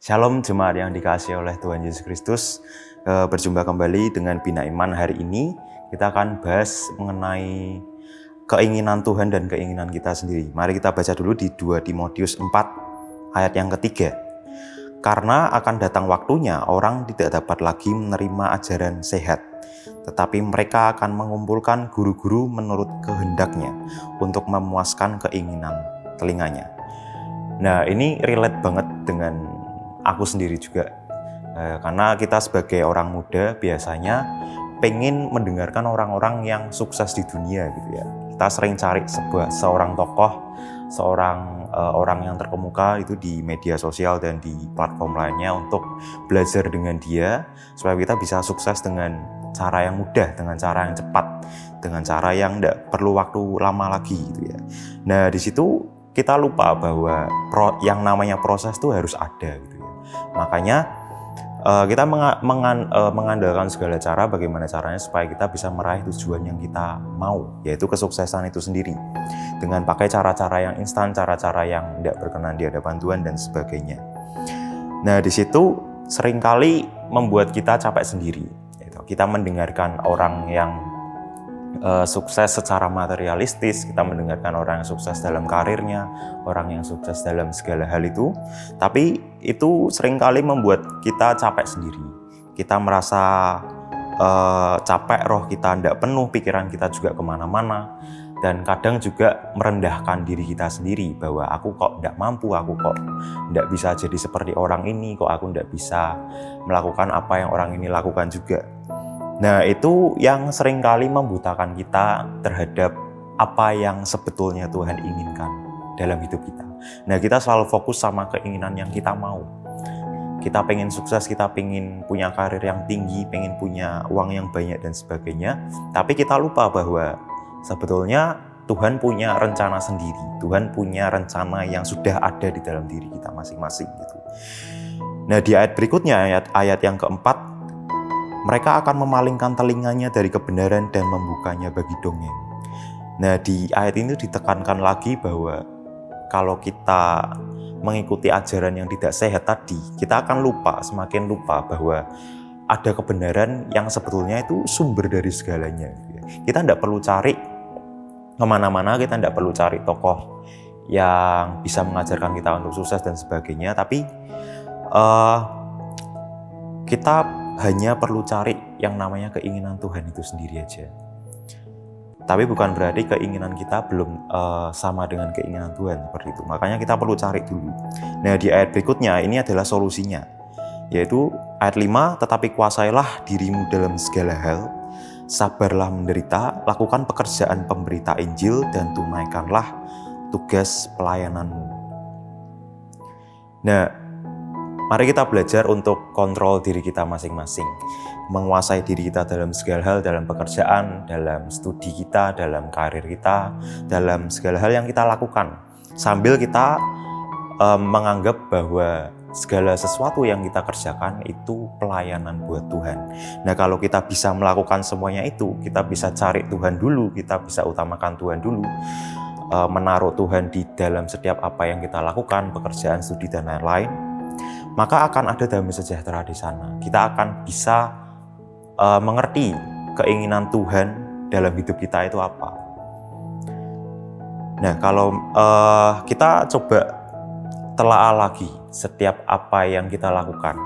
Shalom jemaat yang dikasihi oleh Tuhan Yesus Kristus. Berjumpa kembali dengan Bina Iman. Hari ini kita akan bahas mengenai keinginan Tuhan dan keinginan kita sendiri. Mari kita baca dulu di 2 Timotius 4 ayat yang ketiga. Karena akan datang waktunya orang tidak dapat lagi menerima ajaran sehat, tetapi mereka akan mengumpulkan guru-guru menurut kehendaknya untuk memuaskan keinginan telinganya. Nah, ini relate banget dengan aku sendiri juga, karena kita sebagai orang muda biasanya pengen mendengarkan orang-orang yang sukses di dunia gitu ya. Kita sering cari seorang tokoh, orang yang terkemuka itu di media sosial dan di platform lainnya untuk belajar dengan dia supaya kita bisa sukses dengan cara yang mudah, dengan cara yang cepat, dengan cara yang tidak perlu waktu lama lagi gitu ya. Nah, di situ kita lupa bahwa yang namanya proses itu harus ada gitu ya. Makanya kita mengandalkan segala cara bagaimana caranya supaya kita bisa meraih tujuan yang kita mau, yaitu kesuksesan itu sendiri. Dengan pakai cara-cara yang instan, cara-cara yang tidak berkenan di hadapan Tuhan dan sebagainya. Nah, di situ seringkali membuat kita capek sendiri. Kita mendengarkan orang yang sukses secara materialistis, kita mendengarkan orang yang sukses dalam karirnya, orang yang sukses dalam segala hal itu, tapi itu seringkali membuat kita capek sendiri. Kita merasa capek, roh kita tidak penuh, pikiran kita juga kemana-mana, dan kadang juga merendahkan diri kita sendiri bahwa aku kok tidak mampu, aku kok tidak bisa jadi seperti orang ini, kok aku tidak bisa melakukan apa yang orang ini lakukan juga. Nah, itu yang seringkali membutakan kita terhadap apa yang sebetulnya Tuhan inginkan dalam hidup kita. Nah, kita selalu fokus sama keinginan yang kita mau. Kita pengen sukses, kita pengen punya karir yang tinggi, pengen punya uang yang banyak dan sebagainya. Tapi kita lupa bahwa sebetulnya Tuhan punya rencana sendiri. Tuhan punya rencana yang sudah ada di dalam diri kita masing-masing gitu. Nah, di ayat berikutnya, ayat yang keempat, mereka akan memalingkan telinganya dari kebenaran dan membukanya bagi dongeng. Nah, di ayat ini ditekankan lagi bahwa kalau kita mengikuti ajaran yang tidak sehat tadi, kita akan semakin lupa bahwa ada kebenaran yang sebetulnya itu sumber dari segalanya. Kita tidak perlu cari kemana-mana, kita tidak perlu cari tokoh yang bisa mengajarkan kita untuk sukses dan sebagainya, tapi kita hanya perlu cari yang namanya keinginan Tuhan itu sendiri aja. Tapi bukan berarti keinginan kita belum sama dengan keinginan Tuhan seperti itu. Makanya kita perlu cari dulu. Nah, di ayat berikutnya ini adalah solusinya, yaitu ayat 5, tetapi kuasailah dirimu dalam segala hal, sabarlah menderita, lakukan pekerjaan pemberita Injil dan tunaikanlah tugas pelayananmu. Nah, mari kita belajar untuk kontrol diri kita masing-masing, menguasai diri kita dalam segala hal, dalam pekerjaan, dalam studi kita, dalam karir kita, dalam segala hal yang kita lakukan. Sambil kita menganggap bahwa segala sesuatu yang kita kerjakan itu pelayanan buat Tuhan. Nah, kalau kita bisa melakukan semuanya itu, kita bisa cari Tuhan dulu, kita bisa utamakan Tuhan dulu, menaruh Tuhan di dalam setiap apa yang kita lakukan, pekerjaan, studi, dan lain-lain, maka akan ada damai sejahtera di sana. Kita akan bisa mengerti keinginan Tuhan dalam hidup kita itu apa. Nah, kalau kita coba telaah lagi setiap apa yang kita lakukan,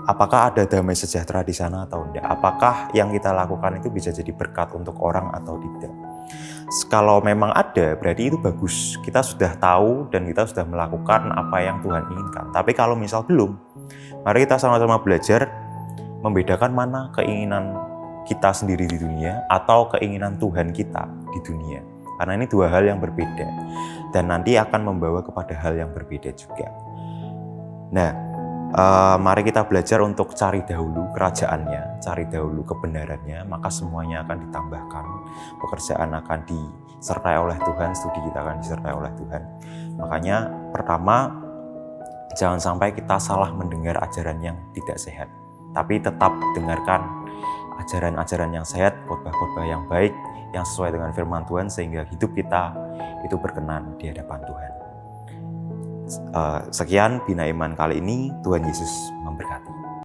apakah ada damai sejahtera di sana atau tidak? Apakah yang kita lakukan itu bisa jadi berkat untuk orang atau tidak? Kalau memang ada, berarti itu bagus. Kita sudah tahu dan kita sudah melakukan apa yang Tuhan inginkan. Tapi kalau misal belum, mari kita sama-sama belajar membedakan mana keinginan kita sendiri di dunia atau keinginan Tuhan kita di dunia. Karena ini dua hal yang berbeda dan nanti akan membawa kepada hal yang berbeda juga. Nah, mari kita belajar untuk cari dahulu kerajaannya, cari dahulu kebenarannya, maka semuanya akan ditambahkan. Pekerjaan akan disertai oleh Tuhan, studi kita akan disertai oleh Tuhan. Makanya pertama, jangan sampai kita salah mendengar ajaran yang tidak sehat, tapi tetap dengarkan ajaran-ajaran yang sehat, khotbah-khotbah yang baik, yang sesuai dengan firman Tuhan, sehingga hidup kita itu berkenan di hadapan Tuhan. Sekian Bina Iman kali ini. Tuhan Yesus memberkati.